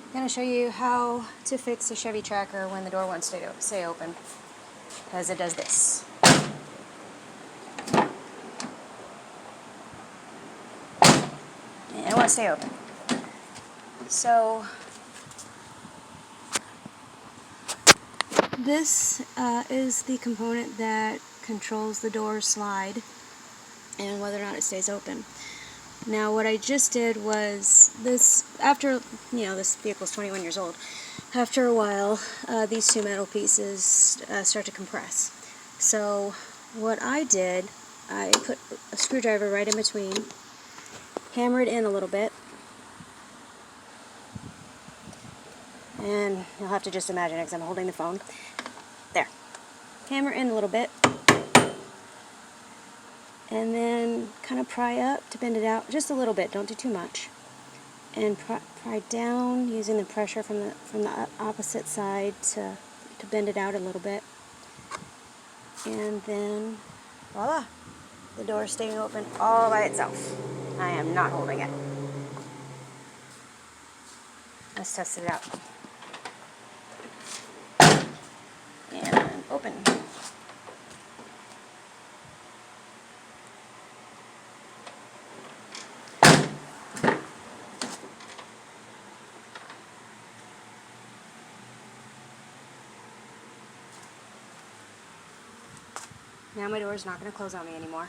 I'm going to show you how to fix a Chevy Tracker when the door won't stay open, because it does this. And it won't stay open. So this is the component that controls the door slide and whether or not it stays open. Now what I just did was this, after, this vehicle's 21 years old, after a while these two metal pieces start to compress. So what I did, I put a screwdriver right in between, hammer it in a little bit, and you'll have to just imagine it because I'm holding the phone. There. Hammer in a little bit, and then kind of pry up to bend it out just a little bit, don't do too much, and pry down using the pressure from the opposite side to bend it out a little bit, and then voila, the door is staying open all by itself. I am not holding it. Let's test it out. And open. Now my door is not going to close on me anymore.